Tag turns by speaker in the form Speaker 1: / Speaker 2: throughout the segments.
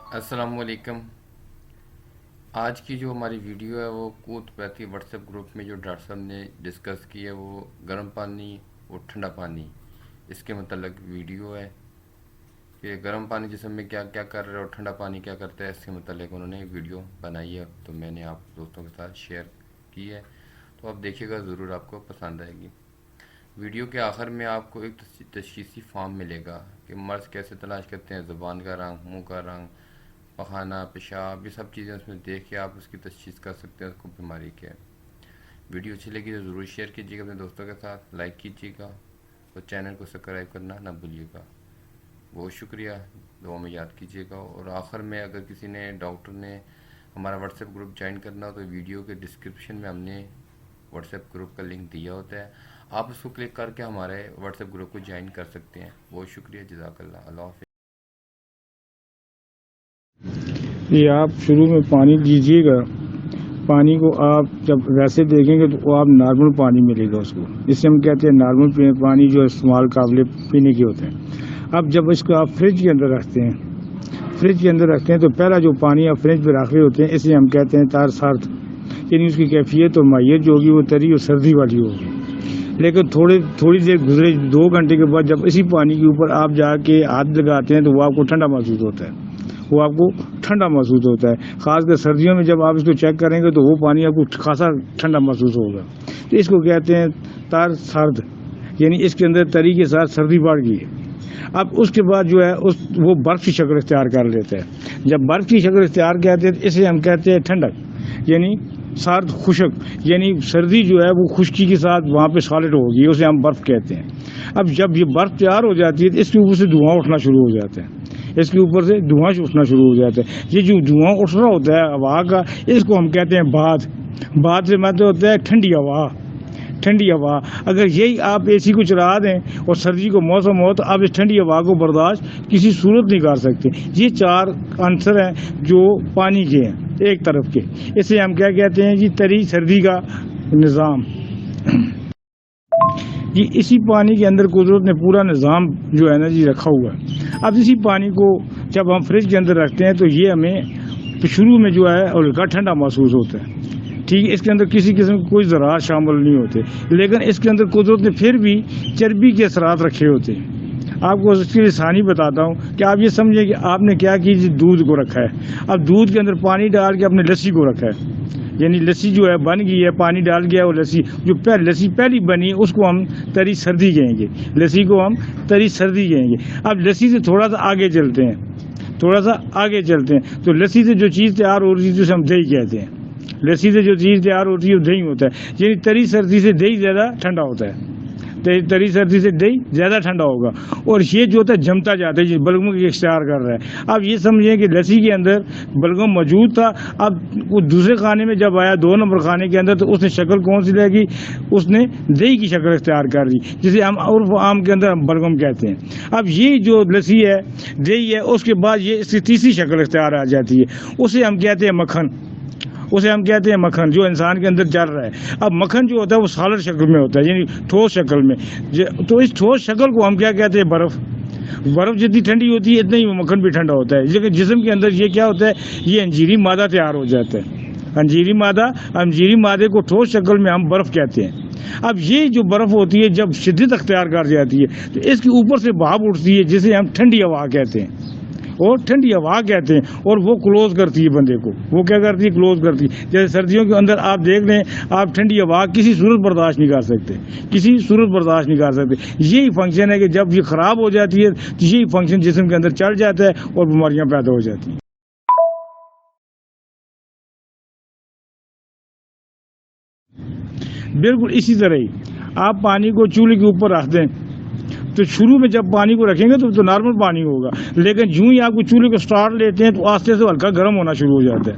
Speaker 1: السلام علیکم۔ آج کی جو ہماری ویڈیو ہے وہ کوت پیتی واٹس ایپ گروپ میں جو ڈاکٹر صاحب نے ڈسکس کی ہے وہ گرم پانی اور ٹھنڈا پانی، اس کے متعلق ویڈیو ہے کہ گرم پانی جسم میں کیا کیا کر رہا ہے اور ٹھنڈا پانی کیا کرتا ہے، اس کے متعلق انہوں نے ویڈیو بنائی ہے، تو میں نے آپ دوستوں کے ساتھ شیئر کی ہے، تو آپ دیکھیے گا، ضرور آپ کو پسند آئے گی۔ ویڈیو کے آخر میں آپ کو ایک تشخیصی فارم ملے گا کہ مرض کیسے تلاش کرتے ہیں، زبان کا رنگ، منہ کا رنگ، پخانہ، پیشاب، یہ سب چیزیں اس میں دیکھ کے آپ اس کی تشخیص کر سکتے ہیں اس کو بیماری کیا ہے۔ ویڈیو اچھی لگی تو ضرور شیئر کیجیے گا اپنے دوستوں کے ساتھ، لائک کیجیے گا اور چینل کو سبسکرائب کرنا نہ بھولیے گا۔ بہت شکریہ، دعا میں یاد کیجیے گا۔ اور آخر میں اگر کسی نے ڈاکٹر نے ہمارا واٹس ایپ گروپ جوائن کرنا ہو تو ویڈیو کے ڈسکرپشن میں ہم نے واٹس ایپ گروپ کا لنک دیا ہوتا ہے، آپ اس کو کلک کر کے ہمارے واٹس ایپ گروپ کو جوائن کر سکتے ہیں۔ بہت شکریہ، جزاک اللہ، اللہ حافظ۔
Speaker 2: یہ آپ شروع میں پانی دیجیے گا، پانی کو آپ جب ویسے دیکھیں گے تو آپ نارمل پانی ملے گا اس کو، جس سے ہم کہتے ہیں نارمل پانی جو استعمال قابل پینے کے ہوتے ہیں۔ اب جب اس کو آپ فریج کے اندر رکھتے ہیں تو پہلا جو پانی آپ فریج پہ رکھ رہے ہوتے ہیں اسے ہم کہتے ہیں تار سرد، یعنی اس کی کیفیت اور ماہیت جو ہوگی وہ تری اور سردی والی ہوگی۔ لیکن تھوڑی دیر گزرے 2 گھنٹے کے بعد جب اسی پانی کے اوپر آپ جا کے ہاتھ لگاتے ہیں تو وہ آپ کو ٹھنڈا محسوس ہوتا ہے، خاص کر سردیوں میں جب آپ اس کو چیک کریں گے تو وہ پانی آپ کو خاصا ٹھنڈا محسوس ہوگا۔ تو اس کو کہتے ہیں تار سرد، یعنی اس کے اندر تری کے ساتھ سردی بڑھ گئی ہے۔ اب اس کے بعد جو ہے وہ برف کی شکل اختیار کر لیتا ہے۔ جب برف کی شکل اختیار کرتے ہیں تو اسے ہم کہتے ہیں ٹھنڈک، یعنی سرد خشک، یعنی سردی جو ہے وہ خشکی کے ساتھ وہاں پہ سالڈ ہوگی، اسے ہم برف کہتے ہیں۔ اب جب یہ برف تیار ہو جاتی ہے تو اس کے اوپر سے دھواں اٹھنا شروع ہو جاتا ہے، یہ جو دھواں اٹھ رہا ہوتا ہے ہوا کا، اس کو ہم کہتے ہیں باد سے مطلب ہوتا ہے ٹھنڈی ہوا۔ اگر یہی آپ اے سی کو چلا دیں اور سردی کو موسم ہو تو آپ اس ٹھنڈی ہوا کو برداشت کسی صورت نہیں کر سکتے۔ یہ 4 عنصر ہیں جو پانی کے ہیں ایک طرف کے، اسے ہم کیا کہتے ہیں جی تری سردی کا نظام۔ جی اسی پانی کے اندر قدرت نے پورا نظام جو ہے نا جی رکھا ہوا ہے۔ اب اسی پانی کو جب ہم فریج کے اندر رکھتے ہیں تو یہ ہمیں شروع میں جو ہے ہلکا ٹھنڈا محسوس ہوتا ہے، ٹھیک ہے، اس کے اندر کسی قسم کے کوئی ذرات شامل نہیں ہوتے، لیکن اس کے اندر قدرت نے پھر بھی چربی کے اثرات رکھے ہوتے ہیں۔ آپ کو اس کی آسانی بتاتا ہوں کہ آپ یہ سمجھیں کہ آپ نے کیا کی جی دودھ کو رکھا ہے، اب دودھ کے اندر پانی ڈال کے اپنے لسی کو رکھا ہے، یعنی لسی جو ہے بن گئی ہے، پانی ڈال گیا، وہ لسی جو لسی پہلی بنی اس کو ہم تری سردی کہیں گے۔ اب لسی سے تھوڑا سا آگے چلتے ہیں تو لسی سے جو چیز تیار ہو رہی ہے جسے ہم دہی کہتے ہیں، لسی سے جو چیز تیار ہوتی ہے وہ دہی ہوتا ہے، یعنی تری سردی سے دہی زیادہ ٹھنڈا ہوتا ہے، تری سردی سے دہی زیادہ ٹھنڈا ہوگا، اور یہ جو ہوتا ہے جمتا جاتا ہے، بلغم کی اختیار کر رہا ہے۔ اب یہ سمجھیں کہ لسی کے اندر بلغم موجود تھا، اب وہ دوسرے خانے میں جب آیا 2 نمبر خانے کے اندر تو اس نے شکل کون سی لے گی، اس نے دہی کی شکل اختیار کر دی، جسے ہم عرف عام کے اندر ہم بلغم کہتے ہیں۔ اب یہ جو لسی ہے دہی ہے، اس کے بعد یہ اس کی تیسری شکل اختیار آ جاتی ہے، اسے ہم کہتے ہیں مکھن، جو انسان کے اندر چل رہا ہے۔ اب مکھن جو ہوتا ہے وہ سالڈ شکل میں ہوتا ہے، یعنی ٹھوس شکل میں، تو اس ٹھوس شکل کو ہم کیا کہتے ہیں برف جتنی ٹھنڈی ہوتی ہے اتنا ہی وہ مکھن بھی ٹھنڈا ہوتا ہے، لیکن جسم کے اندر یہ کیا ہوتا ہے، یہ انجیری مادہ تیار ہو جاتا ہے، انجیری مادے کو ٹھوس شکل میں ہم برف کہتے ہیں۔ اب یہ جو برف ہوتی ہے جب شدت اختیار کر جاتی ہے تو اس کے اوپر سے بھاپ اٹھتی ہے جسے ہم ٹھنڈی ہوا کہتے ہیں، اور وہ کلوز کرتی ہے بندے کو، وہ کیا کرتی ہے، کلوز کرتی ہے۔ جیسے سردیوں کے اندر آپ دیکھ لیں، آپ ٹھنڈی ہوا کسی صورت برداشت نہیں کر سکتے، یہی فنکشن ہے کہ جب یہ خراب ہو جاتی ہے تو یہی فنکشن جسم کے اندر چل جاتا ہے اور بیماریاں پیدا ہو جاتی ہیں۔ بالکل اسی طرح ہی آپ پانی کو چولہے کے اوپر رکھ دیں تو شروع میں جب پانی کو رکھیں گے تو نارمل پانی ہوگا، لیکن یوں ہی آپ کو چولہے کو سٹارٹ لیتے ہیں تو آہستہ سے ہلکا گرم ہونا شروع ہو جاتا ہے،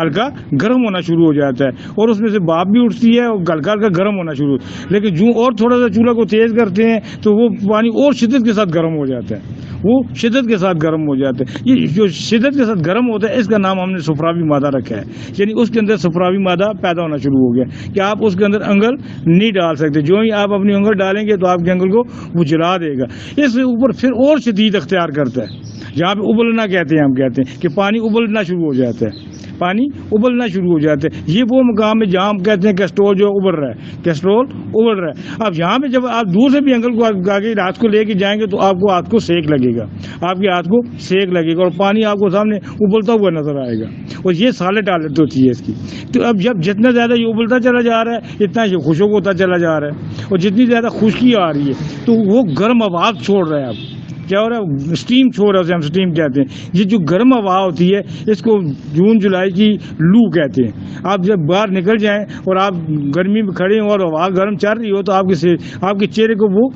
Speaker 2: ہلکا گرم ہونا شروع ہو جاتا ہے اور اس میں سے بھاپ بھی اٹھتی ہے اور ہلکا ہلکا گرم ہونا شروع. لیکن جو اور تھوڑا سا چولہا کو تیز کرتے ہیں تو وہ پانی اور شدت کے ساتھ گرم ہو جاتا ہے, وہ شدت کے ساتھ گرم ہو جاتا ہے. یہ جو شدت کے ساتھ گرم ہوتا ہے اس کا نام ہم نے صفراوی مادہ رکھا ہے. یعنی اس کے اندر صفراوی مادہ پیدا ہونا شروع ہو گیا کہ آپ اس کے اندر انگل نہیں ڈال سکتے. جو ہی آپ اپنی انگل ڈالیں گے تو آپ کے انگل کو وہ جلا دے گا. اس سے اوپر پھر اور شدید اختیار کرتا ہے, جہاں پہ ابلنا کہتے ہیں, ہم کہتے ہیں کہ پانی ابلنا شروع ہو جاتا ہے, پانی ابلنا شروع ہو جاتے ہیں. یہ وہ مقام ہے جہاں ہم کہتے ہیں کیسٹرول جو ابل رہا ہے, کیسٹرول ابل رہا ہے. اب یہاں پہ جب آپ دور سے بھی انگل کو آگے ہاتھ کو لے کے جائیں گے تو آپ کو ہاتھ کو سیک لگے گا, آپ کے ہاتھ کو سیک لگے گا اور پانی آپ کو سامنے ابلتا ہوا نظر آئے گا. اور یہ سالٹ حالت ہوتی ہے اس کی. تو اب جب جتنا زیادہ یہ ابلتا چلا جا رہا ہے اتنا یہ خشک ہوتا چلا جا رہا ہے, اور جتنی زیادہ خشکی آ رہی ہے تو وہ گرم آواز چھوڑ رہا ہے. اب کیا ہو رہا ہے, اسٹیم چھوڑ رہا ہے, اسے ہم اسٹیم کہتے ہیں. یہ جو گرم ہوا ہوتی ہے اس کو جون جولائی کی لو کہتے ہیں. آپ جب باہر نکل جائیں اور آپ گرمی میں کھڑے ہوں اور ہوا گرم چل رہی ہو تو آپ کے چہرے کو وہ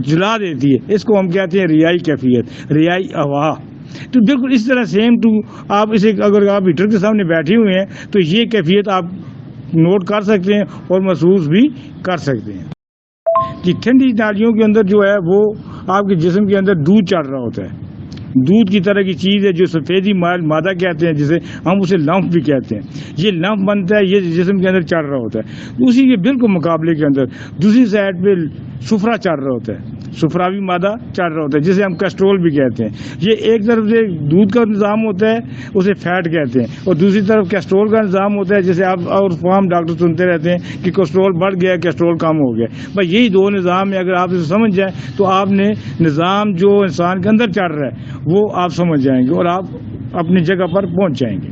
Speaker 2: جلا دیتی ہے. اس کو ہم کہتے ہیں ریائی کیفیت, ریائی ہوا. تو بالکل اس طرح سیم ٹو آپ اسے اگر آپ ہیٹر کے سامنے بیٹھے ہوئے ہیں تو یہ کیفیت آپ نوٹ کر سکتے ہیں اور محسوس بھی کر سکتے ہیں کہ ٹھنڈی نالیوں کے اندر جو ہے وہ آپ کے جسم کے اندر دودھ چڑھ رہا ہوتا ہے. دودھ کی طرح کی چیز ہے جو سفیدی مادہ کہتے ہیں, جسے ہم اسے لمف بھی کہتے ہیں. یہ لمف بنتا ہے, یہ جسم کے اندر چڑھ رہا ہوتا ہے. اسی کے بالکل مقابلے کے اندر دوسری سائڈ پہ صفرا چڑھ رہا ہوتا ہے, صفراوی مادہ چڑھ رہا ہوتا ہے جسے ہم کیسٹرول بھی کہتے ہیں. یہ ایک طرف سے دودھ کا نظام ہوتا ہے اسے فیٹ کہتے ہیں, اور دوسری طرف کیسٹرول کا نظام ہوتا ہے جسے آپ اور عام ڈاکٹر سنتے رہتے ہیں کہ کیسٹرول بڑھ گیا, کیسٹرول کم ہو گیا. بھائی یہی دو نظام ہے, اگر آپ اسے سمجھ جائیں تو آپ نے نظام جو انسان کے اندر چڑھ رہا ہے وہ آپ سمجھ جائیں گے اور آپ اپنی جگہ پر پہنچ جائیں گے.